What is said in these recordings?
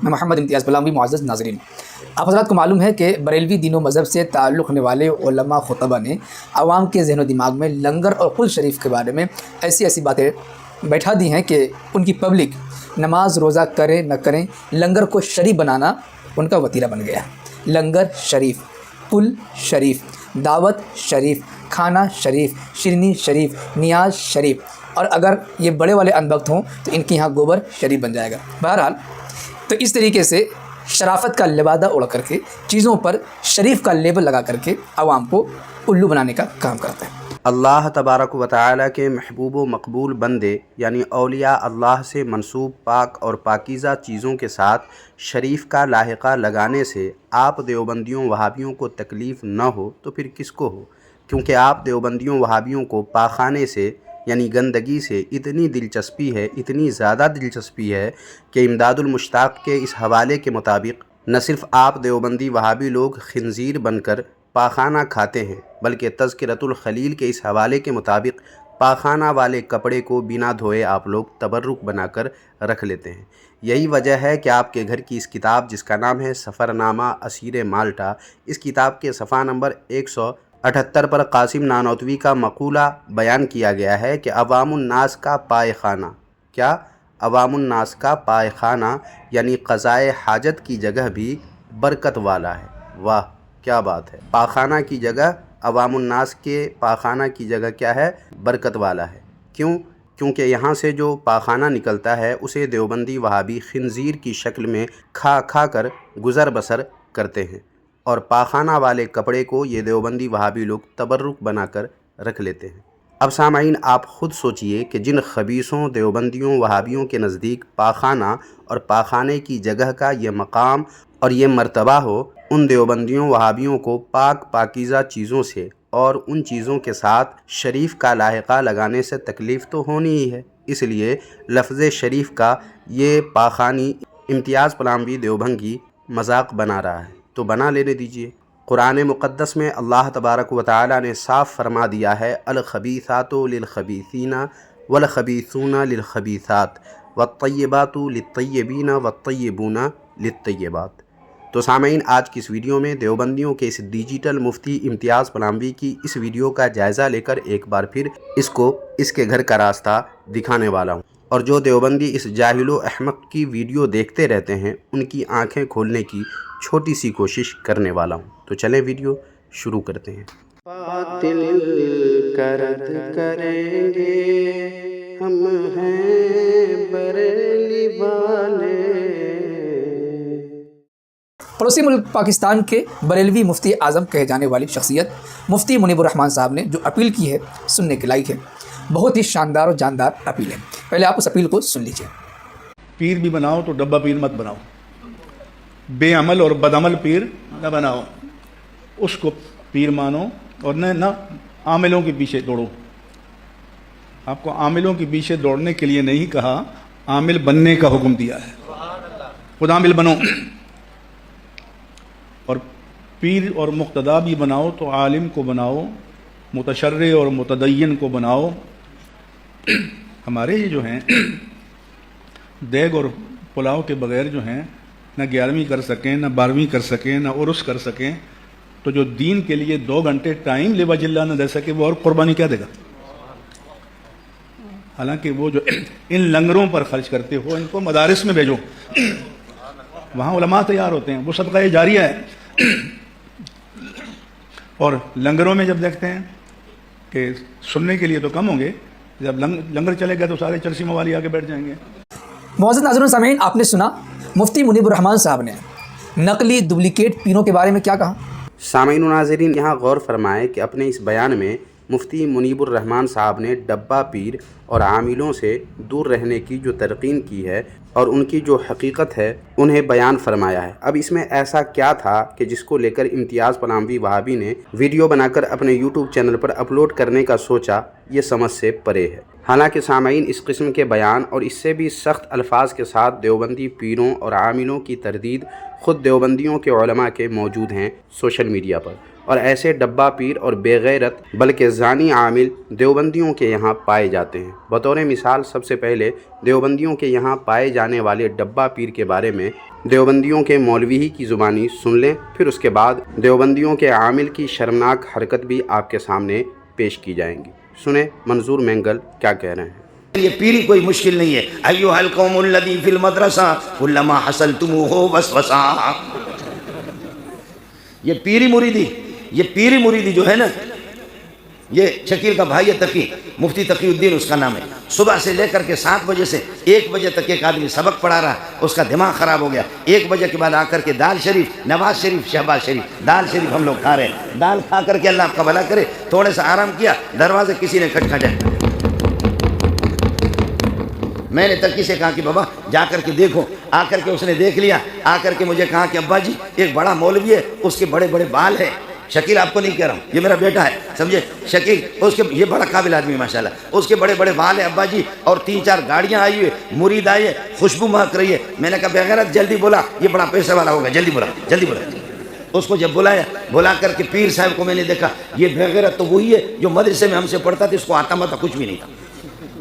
میں محمد امتیاز بلاموی معزز ناظرین، آپ حضرات کو معلوم ہے کہ بریلوی دین و مذہب سے تعلق رکھنے والے علماء خطبہ نے عوام کے ذہن و دماغ میں لنگر اور قدس شریف کے بارے میں ایسی باتیں بیٹھا دی ہیں کہ ان کی پبلک نماز روزہ کریں نہ کریں، لنگر کو شریف بنانا ان کا وتیرہ بن گیا۔ لنگر شریف، پل شریف، دعوت شریف، کھانا شریف، شرنی شریف، نیاز شریف، اور اگر یہ بڑے والے انبخت ہوں تو ان کے یہاں گوبر شریف بن جائے گا۔ بہرحال تو اس طریقے سے شرافت کا لبادہ اڑ کر کے چیزوں پر شریف کا لیبل لگا کر کے عوام کو الو بنانے کا کام کرتا ہے۔ اللہ تبارک و تعالیٰ کے محبوب و مقبول بندے یعنی اولیاء اللہ سے منسوب پاک اور پاکیزہ چیزوں کے ساتھ شریف کا لاحقہ لگانے سے آپ دیوبندیوں وہابیوں کو تکلیف نہ ہو تو پھر کس کو ہو؟ کیونکہ آپ دیوبندیوں وہابیوں کو پاخانے سے یعنی گندگی سے اتنی دلچسپی ہے، اتنی زیادہ دلچسپی ہے کہ امداد المشتاق کے اس حوالے کے مطابق نہ صرف آپ دیوبندی وہابی لوگ خنزیر بن کر پاخانہ کھاتے ہیں، بلکہ تذکرۃ الخلیل کے اس حوالے کے مطابق پاخانہ والے کپڑے کو بنا دھوئے آپ لوگ تبرک بنا کر رکھ لیتے ہیں۔ یہی وجہ ہے کہ آپ کے گھر کی اس کتاب جس کا نام ہے سفرنامہ اسیر مالٹا، اس کتاب کے صفحہ نمبر 178 پر قاسم نانوتوی کا مقولہ بیان کیا گیا ہے کہ عوام الناس کا پائے خانہ، کیا عوام الناس کا پائے خانہ یعنی قضائے حاجت کی جگہ بھی برکت والا ہے۔ واہ کیا بات ہے! پاخانہ کی جگہ عوام الناس کے پاخانہ کی جگہ کیا ہے؟ برکت والا ہے۔ کیوں؟ کیونکہ یہاں سے جو پاخانہ نکلتا ہے اسے دیوبندی وہابی خنزیر کی شکل میں کھا کر گزر بسر کرتے ہیں، اور پاخانہ والے کپڑے کو یہ دیوبندی وہابی لوگ تبرک بنا کر رکھ لیتے ہیں۔ اب سامعین آپ خود سوچئے کہ جن خبیثوں دیوبندیوں وہابیوں کے نزدیک پاخانہ اور پاخانے کی جگہ کا یہ مقام اور یہ مرتبہ ہو، ان دیوبندیوں وہابیوں کو پاک پاکیزہ چیزوں سے اور ان چیزوں کے ساتھ شریف کا لاحقہ لگانے سے تکلیف تو ہونی ہی ہے۔ اس لیے لفظ شریف کا یہ پاخانی امتیاز پلاموی دیوبندی مذاق بنا رہا ہے، تو بنا لینے دیجئے۔ قرآن مقدس میں اللہ تبارک و تعالیٰ نے صاف فرما دیا ہے الخبیثات للخبیثین والخبیثون للخبیثات والطیبات للطیبین والطیبون للطیبات۔ تو سامعین آج کی اس ویڈیو میں دیوبندیوں کے اس ڈیجیٹل مفتی امتیاز پلاموی کی اس ویڈیو کا جائزہ لے کر ایک بار پھر اس کے گھر کا راستہ دکھانے والا ہوں، اور جو دیوبندی اس جاہل و احمق کی ویڈیو دیکھتے رہتے ہیں ان کی آنکھیں کھولنے کی چھوٹی سی کوشش کرنے والا ہوں۔ تو چلیں ویڈیو شروع کرتے ہیں۔ باطل کا رد کریں گے ہم ہیں بریلی والے۔ پڑوسی ملک پاکستان کے بریلوی مفتی اعظم کہے جانے والی شخصیت مفتی منیب الرحمان صاحب نے جو اپیل کی ہے سننے کے لائق ہے، بہت ہی شاندار اور جاندار اپیل ہے۔ پہلے آپ اس اپیل کو سن لیجئے۔ پیر بھی بناؤ تو ڈبہ پیر مت بناؤ، بے عمل اور بدعمل پیر نہ بناؤ، اس کو پیر مانو اور نہ عاملوں کے پیچھے دوڑو۔ آپ کو عاملوں کے پیچھے دوڑنے کے لیے نہیں کہا، عامل بننے کا حکم دیا ہے۔ خود عامل بنو، اور پیر اور مقتدا بھی بناؤ تو عالم کو بناؤ، متشرع اور متدین کو بناؤ۔ ہمارے یہ جو ہیں دیگ اور پلاؤ کے بغیر جو ہیں نہ 11ویں کر سکیں، نہ 12ویں کر سکیں، نہ عرس کر سکیں، تو جو دین کے لیے 2 گھنٹے ٹائم لوجہ اللہ نہ دے سکے وہ اور قربانی کیا دے گا؟ حالانکہ وہ جو ان لنگروں پر خرچ کرتے ہو ان کو مدارس میں بھیجو، وہاں علماء تیار ہوتے ہیں، وہ صدقہ جاریہ ہے۔ اور لنگروں میں جب دیکھتے ہیں کہ سننے کے لیے تو کم ہوں گے، جب لنگر چلے گئے تو سارے چرسی موالی آ کے بیٹھ جائیں گے۔ معزز ناظرین و سامعین، آپ نے سنا مفتی منیب الرحمان صاحب نے نقلی ڈپلیکیٹ پیروں کے بارے میں کیا کہا۔ سامعین و ناظرین یہاں غور فرمائیں کہ اپنے اس بیان میں مفتی منیب الرحمان صاحب نے ڈبہ پیر اور عاملوں سے دور رہنے کی جو تلقین کی ہے اور ان کی جو حقیقت ہے انہیں بیان فرمایا ہے۔ اب اس میں ایسا کیا تھا کہ جس کو لے کر امتیاز پلاموی وہابی نے ویڈیو بنا کر اپنے یوٹیوب چینل پر اپلوڈ کرنے کا سوچا، یہ سمجھ سے پرے ہے۔ حالانکہ سامعین اس قسم کے بیان اور اس سے بھی سخت الفاظ کے ساتھ دیوبندی پیروں اور عاملوں کی تردید خود دیوبندیوں کے علماء کے موجود ہیں سوشل میڈیا پر، اور ایسے ڈبہ پیر اور بے غیرت بلکہ زانی عامل دیوبندیوں کے یہاں پائے جاتے ہیں۔ بطور مثال سب سے پہلے دیوبندیوں کے یہاں پائے جانے والے ڈبہ پیر کے بارے میں دیوبندیوں کے مولوی ہی کی زبانی سن لیں، پھر اس کے بعد دیوبندیوں کے عامل کی شرمناک حرکت بھی آپ کے سامنے پیش کی جائیں گی۔ سنیں منظور مینگل کیا کہہ رہے ہیں۔ یہ پیری کوئی مشکل نہیں ہے۔ ایھا القوم الذی فی المدرسہ کلما حصلتموہ وسوسہ، یہ پیری مریدی جو ہے نا، یہ شکیل کا بھائی ہے تقی، مفتی تقی الدین اس کا نام ہے۔ صبح سے لے کر کے 7 بجے سے 1 بجے تک ایک آدمی سبق پڑھا رہا، اس کا دماغ خراب ہو گیا۔ 1 بجے کے بعد آ کر کے دال شریف، نواز شریف، شہباز شریف، دال شریف ہم لوگ کھا رہے ہیں۔ دال کھا کر کے اللہ آپ کا بھلا کرے، تھوڑے سا آرام کیا، دروازے کسی نے کھٹکھٹائے۔ میں نے تقی سے کہا کہ بابا جا کر کے دیکھو، آ کر کے اس نے دیکھ لیا، آ کر کے مجھے کہا کہ ابا جی ایک بڑا مولوی ہے، اس کے بڑے بڑے بال ہیں۔ شکیل آپ کو نہیں کہہ رہا ہوں، یہ میرا بیٹا ہے، سمجھے؟ شکیل اس کے، یہ بڑا قابل آدمی ماشاءاللہ، اس کے بڑے بڑے بال ہیں ابا جی، اور 3-4 گاڑیاں آئی ہوئی، مرید آئی ہے، خوشبو مہک رہی ہے۔ میں نے کہا بغیرت جلدی بولا، یہ بڑا پیسے والا ہوگا، جلدی بولا جلدی بولا۔ اس کو جب بلایا، بلا کر کے پیر صاحب کو میں نے دیکھا، یہ بغیرت تو وہی ہے جو مدرسے میں ہم سے پڑھتا تھا، اس کو آتا ماتا کچھ بھی نہیں تھا،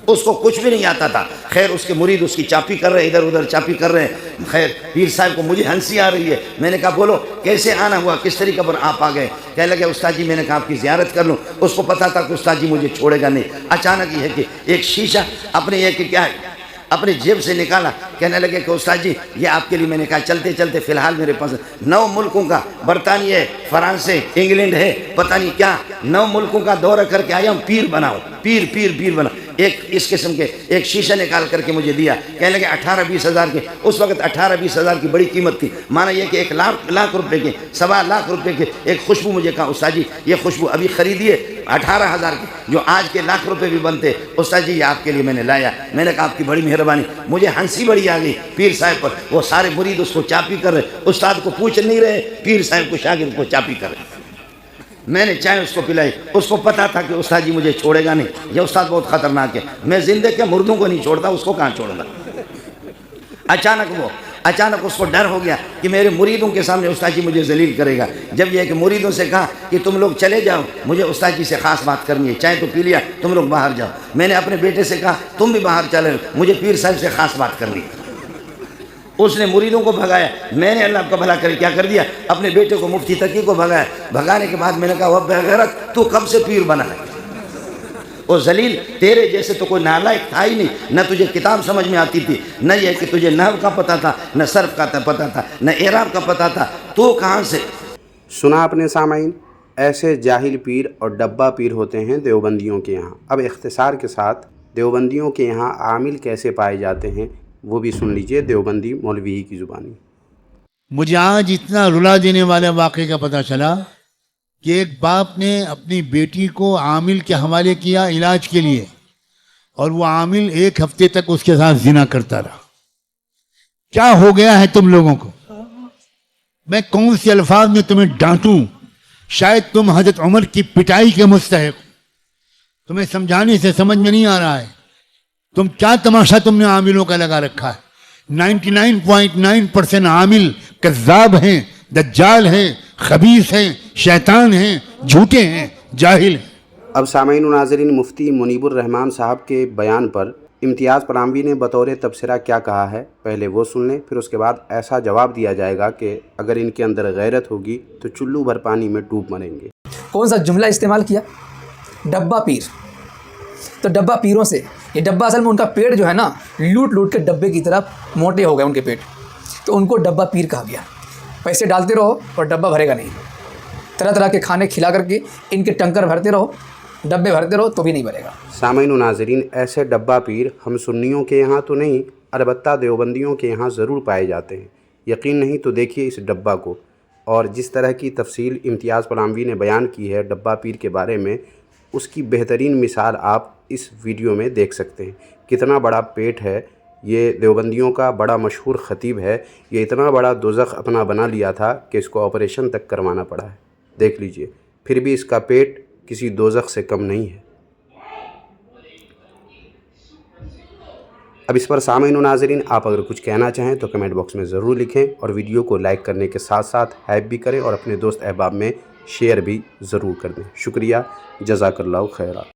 اس کو کچھ بھی نہیں آتا تھا۔ خیر اس کے مرید اس کی چاپی کر رہے ہیں، ادھر ادھر چاپی کر رہے ہیں۔ خیر پیر صاحب کو مجھے ہنسی آ رہی ہے، میں نے کہا بولو کیسے آنا ہوا، کس طریقے پر آپ آ گئے؟ کہنے لگے استاد جی میں نے کہا آپ کی زیارت کر لوں۔ اس کو پتا تھا کہ استاد جی مجھے چھوڑے گا نہیں۔ اچانک یہ ہے کہ ایک شیشہ اپنے یہ کہ کیا ہے اپنے جیب سے نکالا، کہنے لگے کہ استاد جی یہ آپ کے لیے۔ میں نے کہا چلتے چلتے فی الحال میرے پاس 9 ملکوں کا، برطانیہ ہے، فرانس ہے، انگلینڈ ہے، پتہ نہیں کیا 9 ملکوں کا دورہ کر کے آیا ہوں، پیر بناؤ، پیر بناؤ۔ ایک اس قسم کے ایک شیشہ نکال کر کے مجھے دیا، کہنے لگے 18-20 ہزار کے۔ اس وقت 18-20 ہزار کی بڑی قیمت تھی، مانا یہ کہ 1 لاکھ روپے کے، 1.25 لاکھ روپے کے ایک خوشبو۔ مجھے کہا استاد جی یہ خوشبو ابھی خریدیے 18,000 کی، جو آج کے لاکھ روپے بھی بنتے۔ استاد جی یہ آپ کے لیے میں نے لایا۔ میں نے کہا آپ کی بڑی مہربانی۔ مجھے ہنسی بڑی آ گئی پیر صاحب پر، وہ سارے مرید اس کو چاپی کر رہے، استاد کو پوچھ نہیں رہے، پیر صاحب کو شاگرد کو چاپی کر رہے۔ میں نے چائے اس کو پلائی، اس کو پتا تھا کہ استاد جی مجھے چھوڑے گا نہیں، یہ استاد بہت خطرناک ہے، میں زندے کے مردوں کو نہیں چھوڑتا، اس کو کہاں چھوڑوں گا۔ اچانک اس کو ڈر ہو گیا کہ میرے مریدوں کے سامنے استاد جی مجھے ذلیل کرے گا۔ جب یہ کہ مریدوں سے کہا کہ تم لوگ چلے جاؤ، مجھے استاد جی سے خاص بات کرنی ہے، چائے تو پی لیا، تم لوگ باہر جاؤ۔ میں نے اپنے بیٹے سے کہا تم بھی باہر چلے، مجھے پیر صاحب سے خاص بات کرنی ہے۔ اس نے مریدوں کو بھگایا، میں نے اللہ کا بھلا کرے کیا کر دیا، اپنے بیٹے کو مفتی تقی کو بھگایا۔ بھگانے کے بعد میں نے کہا وہ بغیرت تو کب سے پیر بنا ہے؟ وہ ذلیل، تیرے جیسے تو کوئی نالائق تھا ہی نہیں، نہ تجھے کتاب سمجھ میں آتی تھی، نہ یہ کہ تجھے نحو کا پتہ تھا، نہ صرف کا پتہ تھا، نہ اعراب کا پتہ تھا، تو کہاں سے؟ سنا اپنے سامعین، ایسے جاہل پیر اور ڈبہ پیر ہوتے ہیں دیوبندیوں کے یہاں۔ اب اختصار کے ساتھ دیوبندیوں کے یہاں عامل کیسے پائے جاتے ہیں وہ بھی سن لیجئے دیوبندی مولوی کی زبانی۔ مجھے آج اتنا رلا دینے والے واقعے کا پتہ چلا کہ ایک باپ نے اپنی بیٹی کو عامل کے حوالے کیا علاج کے لیے، اور وہ عامل 1 ہفتے تک اس کے ساتھ زنا کرتا رہا۔ کیا ہو گیا ہے تم لوگوں کو؟ میں کون سی الفاظ میں تمہیں ڈانٹوں؟ شاید تم حضرت عمر کی پٹائی کے مستحق، تمہیں سمجھانے سے سمجھ میں نہیں آ رہا ہے۔ تم کیا تماشا تم نے عاملوں کا لگا رکھا ہے؟ 99.9% عامل کذاب ہیں، دجال ہیں، خبیث ہیں، شیطان ہیں، جھوٹے ہیں، جاہل ہیں۔ اب سامعین و ناظرین، مفتی منیب الرحمان صاحب کے بیان پر امتیاز پراموی نے بطور تبصرہ کیا کہا ہے، پہلے وہ سن لیں، پھر اس کے بعد ایسا جواب دیا جائے گا کہ اگر ان کے اندر غیرت ہوگی تو چلو بھر پانی میں ڈوب مریں گے۔ کون سا جملہ استعمال کیا؟ ڈبہ پیر۔ تو ڈبہ پیروں سے، یہ ڈبہ اصل میں ان کا پیٹ جو ہے نا، لوٹ کے ڈبے کی طرح موٹے ہو گئے ان کے پیٹ، تو ان کو ڈبہ پیر کہا گیا۔ پیسے ڈالتے رہو اور ڈبہ بھرے گا نہیں، طرح طرح کے کھانے کھلا کر کے ان کے ٹنکر بھرتے رہو، ڈبے بھرتے رہو تو بھی نہیں بھرے گا۔ سامعین و ناظرین، ایسے ڈبہ پیر ہم سنیوں کے یہاں تو نہیں، البتہ دیوبندیوں کے یہاں ضرور پائے جاتے ہیں۔ یقین نہیں تو دیکھیے اس ڈبہ کو، اور جس طرح کی تفصیل امتیاز پراموی نے بیان کی ہے ڈبہ پیر کے بارے میں، اس کی بہترین مثال آپ اس ویڈیو میں دیکھ سکتے ہیں۔ کتنا بڑا پیٹ ہے، یہ دیوبندیوں کا بڑا مشہور خطیب ہے، یہ اتنا بڑا دوزخ اپنا بنا لیا تھا کہ اس کو آپریشن تک کروانا پڑا ہے، دیکھ لیجئے، پھر بھی اس کا پیٹ کسی دوزخ سے کم نہیں ہے۔ اب اس پر سامعین و ناظرین آپ اگر کچھ کہنا چاہیں تو کمنٹ باکس میں ضرور لکھیں، اور ویڈیو کو لائک کرنے کے ساتھ ساتھ ہائپ بھی کریں اور اپنے دوست احباب میں شیئر بھی ضرور کر دیں۔ شکریہ، جزاک اللہ خیرہ۔